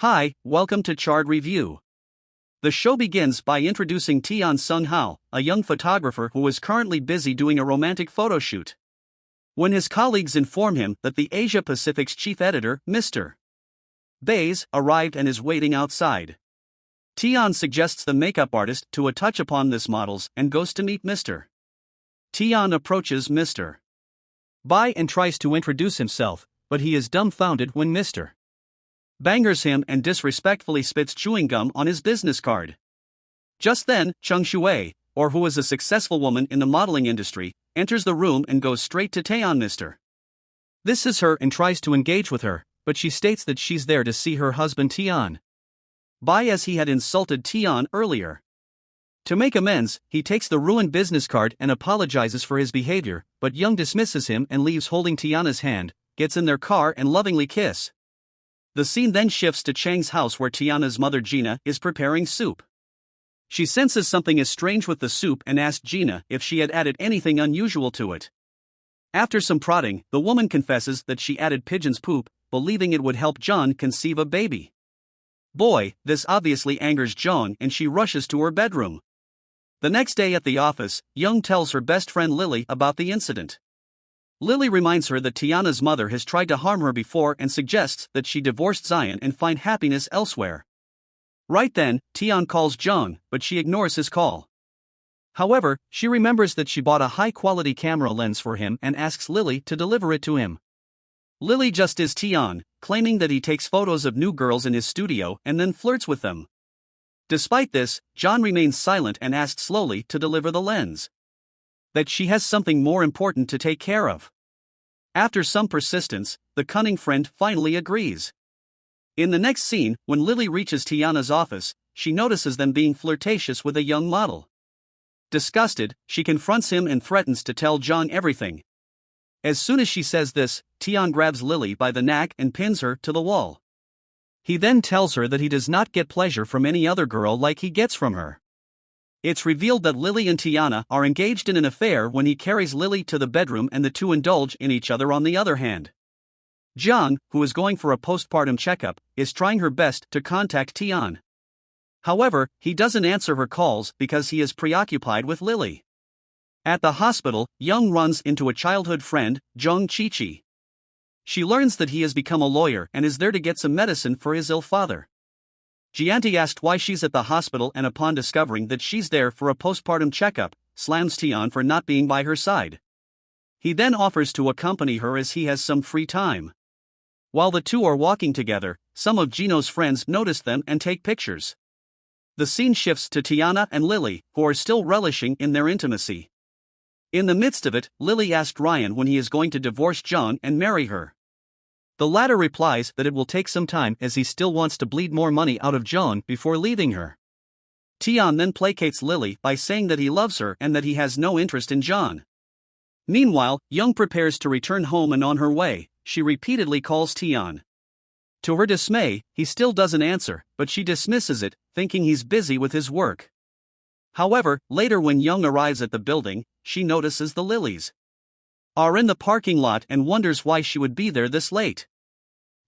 Hi, welcome to Chard Review. The show begins by introducing Tian Sung-hao, a young photographer who is currently busy doing a romantic photo shoot. When his colleagues inform him that the Asia Pacific's chief editor, Mr. Bays, arrived and is waiting outside, Tian suggests the makeup artist to touch upon this models and goes to meet Mr. Tian approaches Mr. Bai and tries to introduce himself, but he is dumbfounded when Mr. Bangers him and disrespectfully spits chewing gum on his business card. Just then, Chung Shui, who is a successful woman in the modeling industry, enters the room and goes straight to Taeyeon Mr. This is her and tries to engage with her, but she states that she's there to see her husband Tian Bai, as he had insulted Tian earlier. To make amends, he takes the ruined business card and apologizes for his behavior, but Young dismisses him and leaves holding Tiana's hand, gets in their car and lovingly kiss. The scene then shifts to Chang's house where Tiana's mother Gina is preparing soup. She senses something is strange with the soup and asks Gina if she had added anything unusual to it. After some prodding, the woman confesses that she added pigeon's poop, believing it would help John conceive a baby. Boy, this obviously angers John and she rushes to her bedroom. The next day at the office, Young tells her best friend Lily about the incident. Lily reminds her that Tiana's mother has tried to harm her before and suggests that she divorced Zion and find happiness elsewhere. Right then, Tian calls Jung, but she ignores his call. However, she remembers that she bought a high-quality camera lens for him and asks Lily to deliver it to him. Lily just is Tian, claiming that he takes photos of new girls in his studio and then flirts with them. Despite this, John remains silent and asks Lily to deliver the lens. That she has something more important to take care of. After some persistence, the cunning friend finally agrees. In the next scene, when Lily reaches Tiana's office, she notices them being flirtatious with a young model. Disgusted, she confronts him and threatens to tell John everything. As soon as she says this, Tian grabs Lily by the neck and pins her to the wall. He then tells her that he does not get pleasure from any other girl like he gets from her. It's revealed that Lily and Tiana are engaged in an affair when he carries Lily to the bedroom and the two indulge in each other. On the other hand, Jung, who is going for a postpartum checkup, is trying her best to contact Tian. However, he doesn't answer her calls because he is preoccupied with Lily. At the hospital, Young runs into a childhood friend, Jung Chi-chi. She learns that he has become a lawyer and is there to get some medicine for his ill father. Gianti asked why she's at the hospital and upon discovering that she's there for a postpartum checkup, slams Tian for not being by her side. He then offers to accompany her as he has some free time. While the two are walking together, some of Gino's friends notice them and take pictures. The scene shifts to Tiana and Lily, who are still relishing in their intimacy. In the midst of it, Lily asked Ryan when he is going to divorce John and marry her. The latter replies that it will take some time as he still wants to bleed more money out of Joan before leaving her. Tian then placates Lily by saying that he loves her and that he has no interest in John. Meanwhile, Young prepares to return home and on her way, she repeatedly calls Tian. To her dismay, he still doesn't answer, but she dismisses it, thinking he's busy with his work. However, later when Young arrives at the building, she notices the Lilies are in the parking lot and wonders why she would be there this late.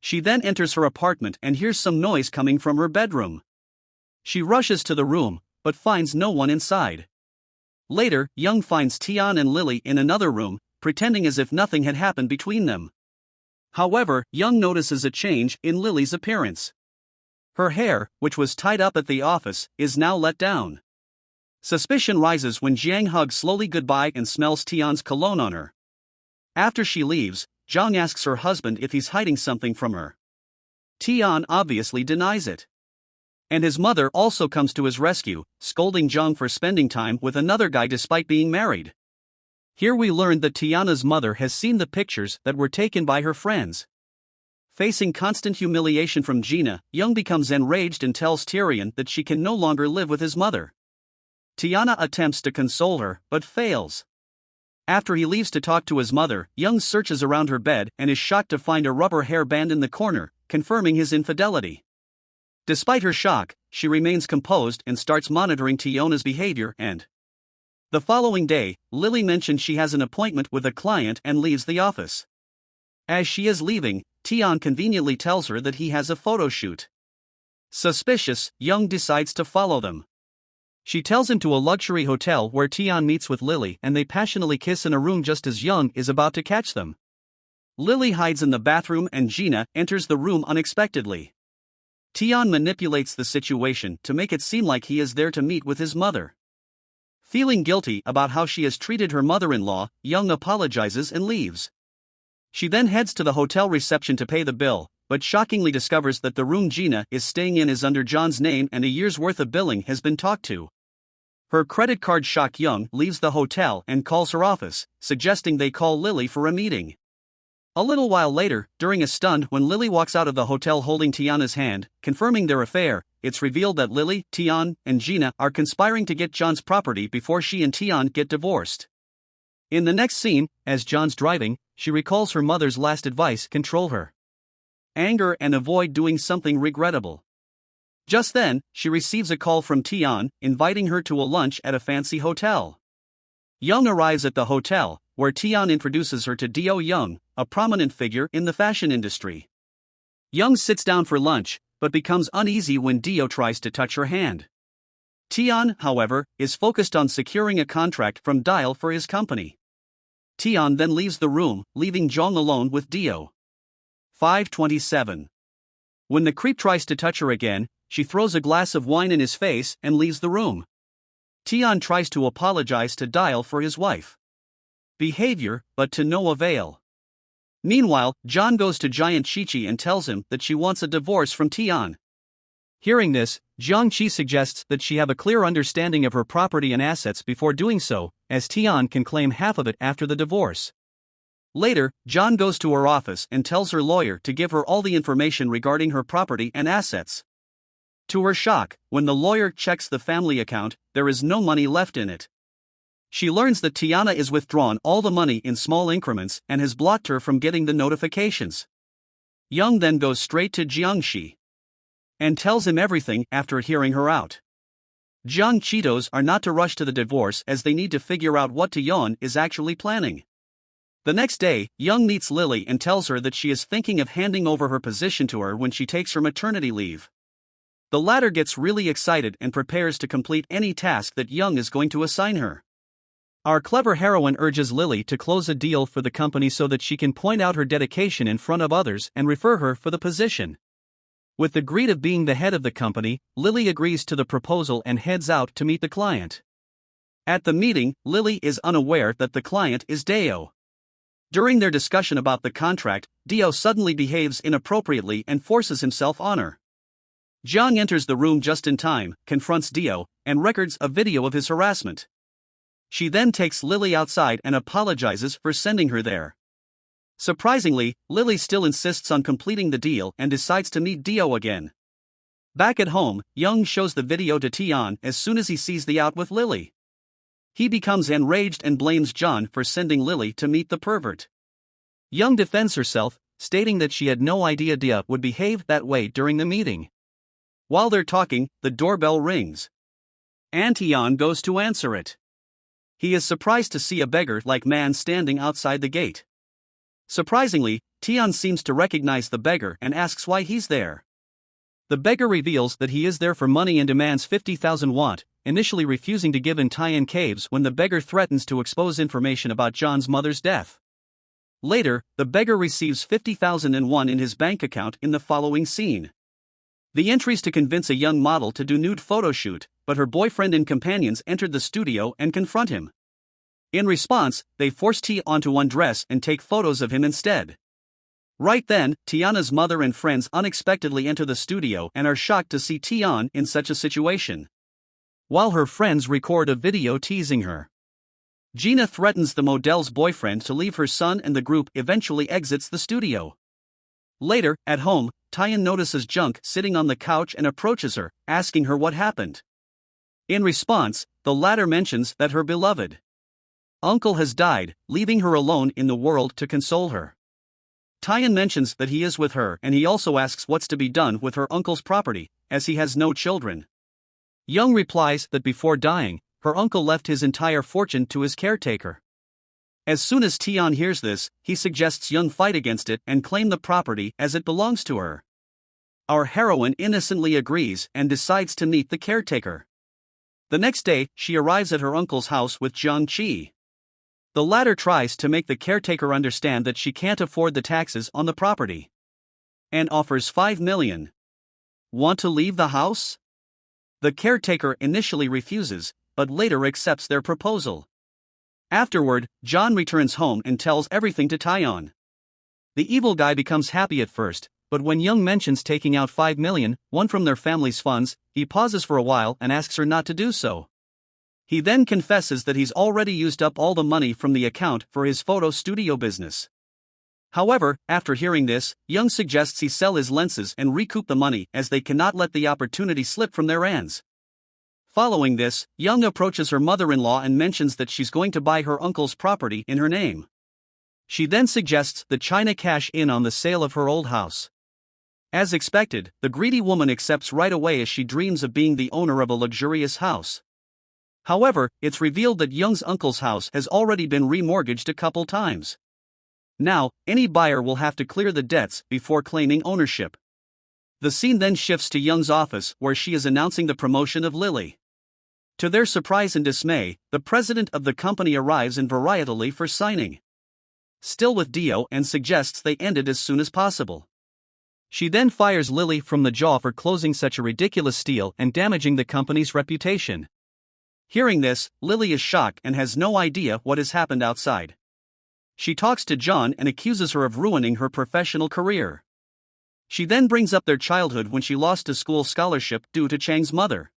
She then enters her apartment and hears some noise coming from her bedroom. She rushes to the room, but finds no one inside. Later, Young finds Tian and Lily in another room, pretending as if nothing had happened between them. However, Young notices a change in Lily's appearance. Her hair, which was tied up at the office, is now let down. Suspicion rises when Jiang hugs slowly goodbye and smells Tian's cologne on her. After she leaves, Zhang asks her husband if he's hiding something from her. Tian obviously denies it. And his mother also comes to his rescue, scolding Zhang for spending time with another guy despite being married. Here we learn that Tiana's mother has seen the pictures that were taken by her friends. Facing constant humiliation from Gina, Young becomes enraged and tells Tyrion that she can no longer live with his mother. Tiana attempts to console her, but fails. After he leaves to talk to his mother, Young searches around her bed and is shocked to find a rubber hairband in the corner, confirming his infidelity. Despite her shock, she remains composed and starts monitoring Tiana's behavior and the following day, Lily mentions she has an appointment with a client and leaves the office. As she is leaving, Tian conveniently tells her that he has a photo shoot. Suspicious, Young decides to follow them. She tells him to a luxury hotel where Tian meets with Lily and they passionately kiss in a room just as Young is about to catch them. Lily hides in the bathroom and Gina enters the room unexpectedly. Tian manipulates the situation to make it seem like he is there to meet with his mother. Feeling guilty about how she has treated her mother-in-law, Young apologizes and leaves. She then heads to the hotel reception to pay the bill, but shockingly discovers that the room Gina is staying in is under John's name and a year's worth of billing has been talked to. Her credit card shock. Young leaves the hotel and calls her office, suggesting they call Lily for a meeting. A little while later, during a stunt when Lily walks out of the hotel holding Tiana's hand, confirming their affair, it's revealed that Lily, Tian, and Gina are conspiring to get John's property before she and Tian get divorced. In the next scene, as John's driving, she recalls her mother's last advice: control her anger and avoid doing something regrettable. Just then, she receives a call from Tian, inviting her to a lunch at a fancy hotel. Young arrives at the hotel, where Tian introduces her to Dio Young, a prominent figure in the fashion industry. Young sits down for lunch, but becomes uneasy when Dio tries to touch her hand. Tian, however, is focused on securing a contract from Dial for his company. Tian then leaves the room, leaving Jong alone with Dio. 5:27. When the creep tries to touch her again, she throws a glass of wine in his face and leaves the room. Tian tries to apologize to Dial for his wife behavior, but to no avail. Meanwhile, John goes to Giant Chi-Chi and tells him that she wants a divorce from Tian. Hearing this, Jiang Qi suggests that she have a clear understanding of her property and assets before doing so, as Tian can claim half of it after the divorce. Later, John goes to her office and tells her lawyer to give her all the information regarding her property and assets. To her shock, when the lawyer checks the family account, there is no money left in it. She learns that Tiana is withdrawn all the money in small increments and has blocked her from getting the notifications. Young then goes straight to Jiangxi and tells him everything after hearing her out. Jiang Cheetos are not to rush to the divorce as they need to figure out what Tian is actually planning. The next day, Young meets Lily and tells her that she is thinking of handing over her position to her when she takes her maternity leave. The latter gets really excited and prepares to complete any task that Young is going to assign her. Our clever heroine urges Lily to close a deal for the company so that she can point out her dedication in front of others and refer her for the position. With the greed of being the head of the company, Lily agrees to the proposal and heads out to meet the client. At the meeting, Lily is unaware that the client is Dio. During their discussion about the contract, Dio suddenly behaves inappropriately and forces himself on her. Jiang enters the room just in time, confronts Dio, and records a video of his harassment. She then takes Lily outside and apologizes for sending her there. Surprisingly, Lily still insists on completing the deal and decides to meet Dio again. Back at home, Young shows the video to Tian as soon as he sees the out with Lily. He becomes enraged and blames John for sending Lily to meet the pervert. Young defends herself, stating that she had no idea Dio would behave that way during the meeting. While they're talking, the doorbell rings. And Tian goes to answer it. He is surprised to see a beggar-like man standing outside the gate. Surprisingly, Tian seems to recognize the beggar and asks why he's there. The beggar reveals that he is there for money and demands 50,000 won, initially refusing to give in Tian Caves when the beggar threatens to expose information about John's mother's death. Later, the beggar receives 50,000 won in his bank account in the following scene. The entries to convince a young model to do nude photo shoot, but her boyfriend and companions entered the studio and confront him. In response, they force Tian to undress and take photos of him instead. Right then, Tiana's mother and friends unexpectedly enter the studio and are shocked to see Tian in such a situation. While her friends record a video teasing her. Gina threatens the model's boyfriend to leave her son and the group eventually exits the studio. Later, at home, Tian notices Junk sitting on the couch and approaches her, asking her what happened. In response, the latter mentions that her beloved uncle has died, leaving her alone in the world to console her. Tian mentions that he is with her and he also asks what's to be done with her uncle's property, as he has no children. Young replies that before dying, her uncle left his entire fortune to his caretaker. As soon as Tian hears this, he suggests Young fight against it and claim the property as it belongs to her. Our heroine innocently agrees and decides to meet the caretaker. The next day, she arrives at her uncle's house with Jiang Qi. The latter tries to make the caretaker understand that she can't afford the taxes on the property and offers 5 million. Want to leave the house? The caretaker initially refuses, but later accepts their proposal. Afterward, John returns home and tells everything to Tian. The evil guy becomes happy at first, but when Young mentions taking out 5 million, one from their family's funds, he pauses for a while and asks her not to do so. He then confesses that he's already used up all the money from the account for his photo studio business. However, after hearing this, Young suggests he sell his lenses and recoup the money as they cannot let the opportunity slip from their hands. Following this, Young approaches her mother-in-law and mentions that she's going to buy her uncle's property in her name. She then suggests that China cash in on the sale of her old house. As expected, the greedy woman accepts right away as she dreams of being the owner of a luxurious house. However, it's revealed that Young's uncle's house has already been remortgaged a couple times. Now, any buyer will have to clear the debts before claiming ownership. The scene then shifts to Young's office where she is announcing the promotion of Lily. To their surprise and dismay, the president of the company arrives in varietally for signing. Still with Dio and suggests they end it as soon as possible. She then fires Lily from the jaw for closing such a ridiculous deal and damaging the company's reputation. Hearing this, Lily is shocked and has no idea what has happened outside. She talks to John and accuses her of ruining her professional career. She then brings up their childhood when she lost a school scholarship due to Chang's mother.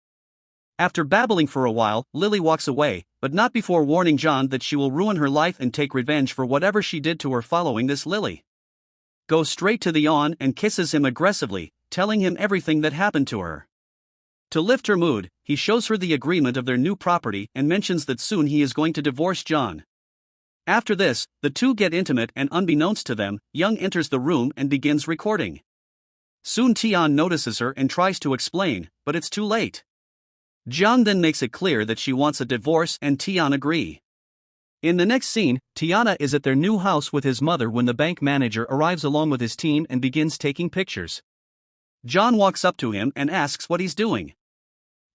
After babbling for a while, Lily walks away, but not before warning John that she will ruin her life and take revenge for whatever she did to her. Following this, Lily goes straight to the on and kisses him aggressively, telling him everything that happened to her. To lift her mood, he shows her the agreement of their new property and mentions that soon he is going to divorce John. After this, the two get intimate and unbeknownst to them, Young enters the room and begins recording. Soon Tian notices her and tries to explain, but it's too late. Jiang then makes it clear that she wants a divorce and Tian agree. In the next scene, Tiana is at their new house with his mother when the bank manager arrives along with his team and begins taking pictures. John walks up to him and asks what he's doing.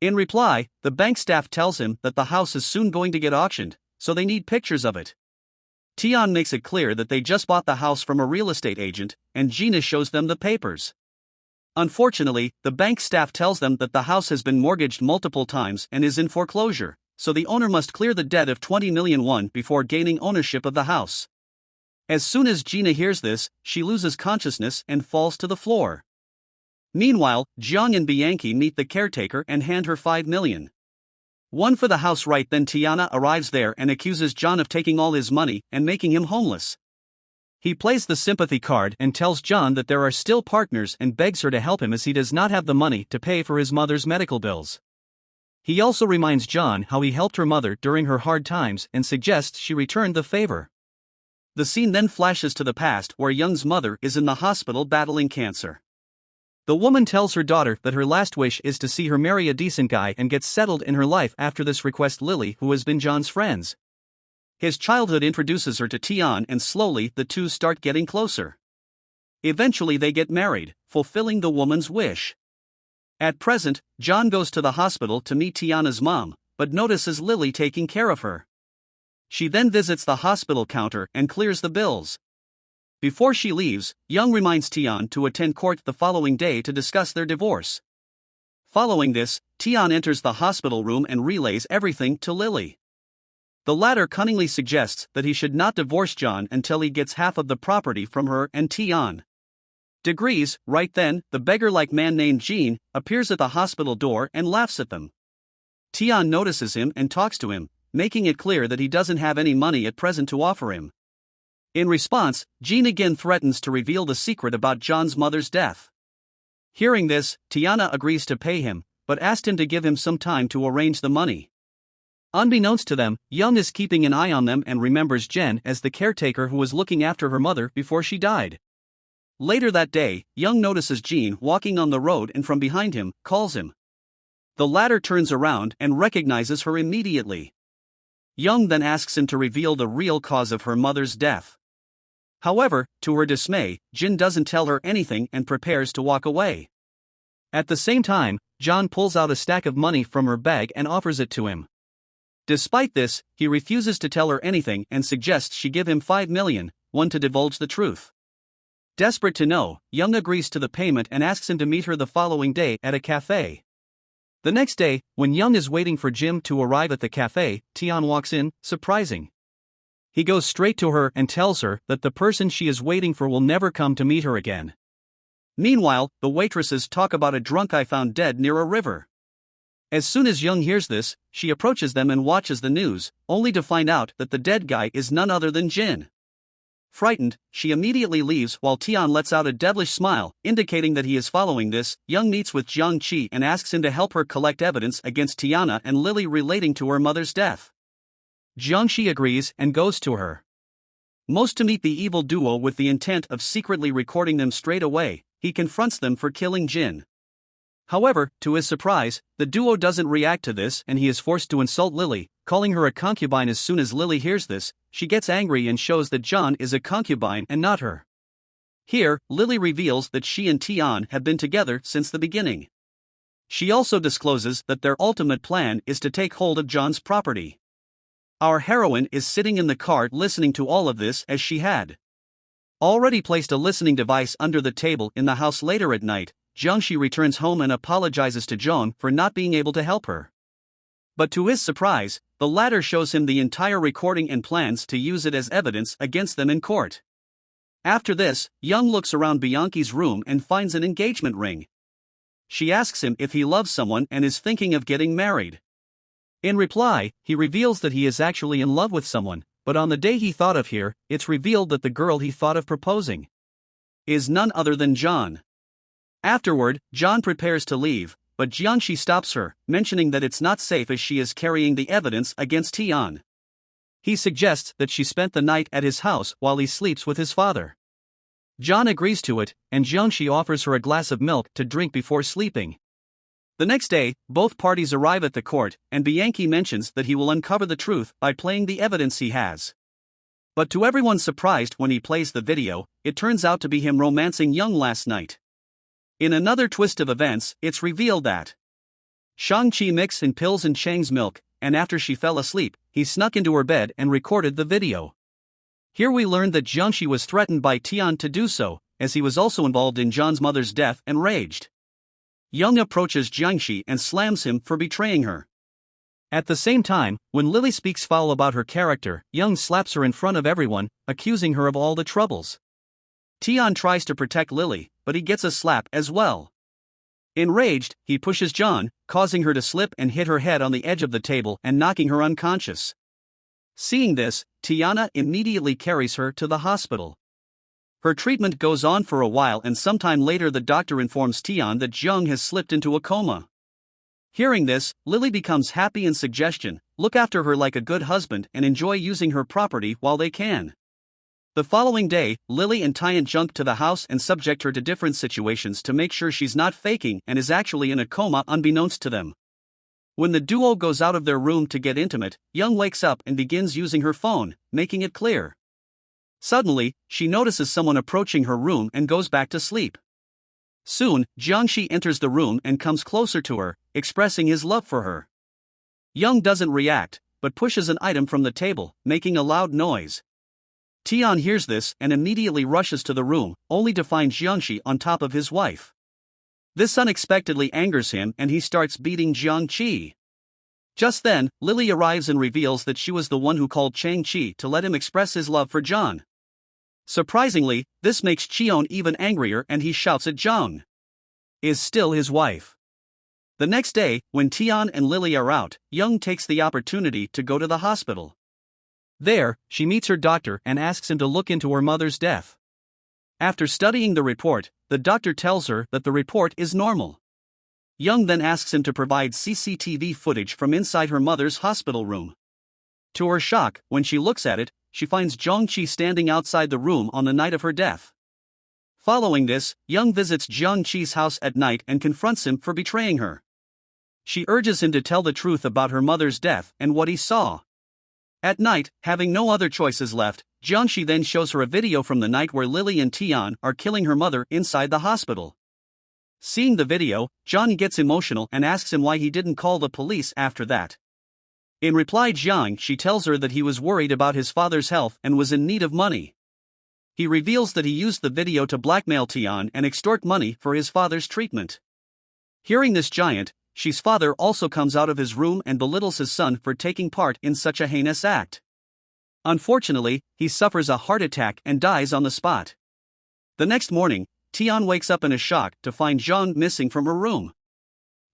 In reply, the bank staff tells him that the house is soon going to get auctioned, so they need pictures of it. Tian makes it clear that they just bought the house from a real estate agent, and Gina shows them the papers. Unfortunately, the bank staff tells them that the house has been mortgaged multiple times and is in foreclosure, so the owner must clear the debt of 20 million won before gaining ownership of the house. As soon as Gina hears this, she loses consciousness and falls to the floor. Meanwhile, Jiang and Bianchi meet the caretaker and hand her 5 million. One for the house. Right then Tiana arrives there and accuses John of taking all his money and making him homeless. He plays the sympathy card and tells John that there are still partners and begs her to help him as he does not have the money to pay for his mother's medical bills. He also reminds John how he helped her mother during her hard times and suggests she return the favor. The scene then flashes to the past where Young's mother is in the hospital battling cancer. The woman tells her daughter that her last wish is to see her marry a decent guy and get settled in her life. After this request, Lily, who has been John's friends, his childhood, introduces her to Tian and slowly the two start getting closer. Eventually they get married, fulfilling the woman's wish. At present, John goes to the hospital to meet Tiana's mom, but notices Lily taking care of her. She then visits the hospital counter and clears the bills. Before she leaves, Young reminds Tian to attend court the following day to discuss their divorce. Following this, Tian enters the hospital room and relays everything to Lily. The latter cunningly suggests that he should not divorce John until he gets half of the property from her and Tian. Degrees. Right then, the beggar-like man named Jean appears at the hospital door and laughs at them. Tian notices him and talks to him, making it clear that he doesn't have any money at present to offer him. In response, Jean again threatens to reveal the secret about John's mother's death. Hearing this, Tiana agrees to pay him, but asked him to give him some time to arrange the money. Unbeknownst to them, Young is keeping an eye on them and remembers Jen as the caretaker who was looking after her mother before she died. Later that day, Young notices Jean walking on the road and from behind him, calls him. The latter turns around and recognizes her immediately. Young then asks him to reveal the real cause of her mother's death. However, to her dismay, Jin doesn't tell her anything and prepares to walk away. At the same time, John pulls out a stack of money from her bag and offers it to him. Despite this, he refuses to tell her anything and suggests she give him $5 million, to divulge the truth. Desperate to know, Young agrees to the payment and asks him to meet her the following day at a cafe. The next day, when Young is waiting for Jim to arrive at the cafe, Tian walks in, surprising. He goes straight to her and tells her that the person she is waiting for will never come to meet her again. Meanwhile, the waitresses talk about a drunk guy found dead near a river. As soon as Young hears this, she approaches them and watches the news, only to find out that the dead guy is none other than Jin. Frightened, she immediately leaves while Tian lets out a devilish smile, indicating that he is following this. Young meets with Jiang Qi and asks him to help her collect evidence against Tiana and Lily relating to her mother's death. Jiang Qi agrees and goes to her. Most to meet the evil duo with the intent of secretly recording them straight away, he confronts them for killing Jin. However, to his surprise, the duo doesn't react to this and he is forced to insult Lily, calling her a concubine. As soon as Lily hears this, she gets angry and shows that John is a concubine and not her. Here, Lily reveals that she and Tian have been together since the beginning. She also discloses that their ultimate plan is to take hold of John's property. Our heroine is sitting in the car listening to all of this as she had already placed a listening device under the table in the house. Later at night, Jiangxi returns home and apologizes to Zhong for not being able to help her. But to his surprise, the latter shows him the entire recording and plans to use it as evidence against them in court. After this, Young looks around Bianchi's room and finds an engagement ring. She asks him if he loves someone and is thinking of getting married. In reply, he reveals that he is actually in love with someone, but on the day he thought of here, it's revealed that the girl he thought of proposing is none other than John. Afterward, John prepares to leave, but Jiangxi stops her, mentioning that it's not safe as she is carrying the evidence against Tian. He suggests that she spent the night at his house while he sleeps with his father. John agrees to it, and Jiangxi offers her a glass of milk to drink before sleeping. The next day, both parties arrive at the court, and Bianchi mentions that he will uncover the truth by playing the evidence he has. But to everyone's surprise, when he plays the video, it turns out to be him romancing Young last night. In another twist of events, it's revealed that Shang-Chi mixed in pills in Chang's milk, and after she fell asleep, he snuck into her bed and recorded the video. Here we learn that Jiangxi was threatened by Tian to do so, as he was also involved in John's mother's death and raged. Young approaches Jiangxi and slams him for betraying her. At the same time, when Lily speaks foul about her character, Young slaps her in front of everyone, accusing her of all the troubles. Tian tries to protect Lily, but he gets a slap as well. Enraged, he pushes John, causing her to slip and hit her head on the edge of the table and knocking her unconscious. Seeing this, Tiana immediately carries her to the hospital. Her treatment goes on for a while, and sometime later the doctor informs Tian that Zheng has slipped into a coma. Hearing this, Lily becomes happy and suggestion, look after her like a good husband and enjoy using her property while they can. The following day, Lily and Tian jump to the house and subject her to different situations to make sure she's not faking and is actually in a coma unbeknownst to them. When the duo goes out of their room to get intimate, Young wakes up and begins using her phone, making it clear. Suddenly, she notices someone approaching her room and goes back to sleep. Soon, Jiangxi enters the room and comes closer to her, expressing his love for her. Young doesn't react, but pushes an item from the table, making a loud noise. Tian hears this and immediately rushes to the room, only to find Jiangxi on top of his wife. This unexpectedly angers him and he starts beating Jiangxi. Just then, Lily arrives and reveals that she was the one who called Chang Chi to let him express his love for John. Surprisingly, this makes Chion even angrier and he shouts at Zheng is still his wife. The next day, when Tian and Lily are out, Young takes the opportunity to go to the hospital. There, she meets her doctor and asks him to look into her mother's death. After studying the report, the doctor tells her that the report is normal. Young then asks him to provide CCTV footage from inside her mother's hospital room. To her shock, when she looks at it, she finds Zhongqi standing outside the room on the night of her death. Following this, Young visits Zhongqi's house at night and confronts him for betraying her. She urges him to tell the truth about her mother's death and what he saw. At night, having no other choices left, Jiangxi then shows her a video from the night where Lily and Tian are killing her mother inside the hospital. Seeing the video, John gets emotional and asks him why he didn't call the police after that. In reply, she tells her that he was worried about his father's health and was in need of money. He reveals that he used the video to blackmail Tian and extort money for his father's treatment. Hearing this, Xi's father also comes out of his room and belittles his son for taking part in such a heinous act. Unfortunately, he suffers a heart attack and dies on the spot. The next morning, Tian wakes up in a shock to find Zhang missing from her room.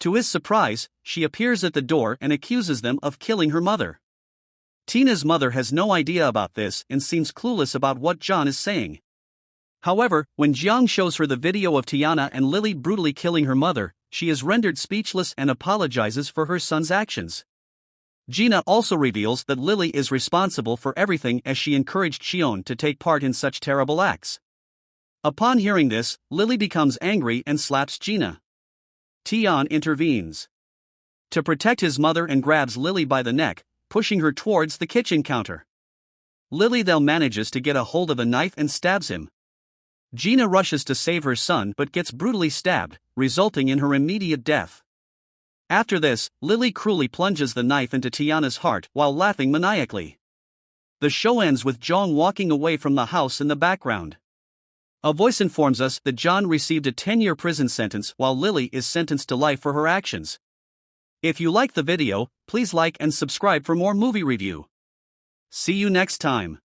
To his surprise, she appears at the door and accuses them of killing her mother. Tina's mother has no idea about this and seems clueless about what Zhang is saying. However, when Jiang shows her the video of Tiana and Lily brutally killing her mother, she is rendered speechless and apologizes for her son's actions. Gina also reveals that Lily is responsible for everything as she encouraged Xion to take part in such terrible acts. Upon hearing this, Lily becomes angry and slaps Gina. Tian intervenes to protect his mother and grabs Lily by the neck, pushing her towards the kitchen counter. Lily then manages to get a hold of a knife and stabs him. Gina rushes to save her son but gets brutally stabbed, resulting in her immediate death. After this, Lily cruelly plunges the knife into Tiana's heart while laughing maniacally. The show ends with Zhang walking away from the house in the background. A voice informs us that John received a 10-year prison sentence while Lily is sentenced to life for her actions. If you like the video, please like and subscribe for more movie review. See you next time.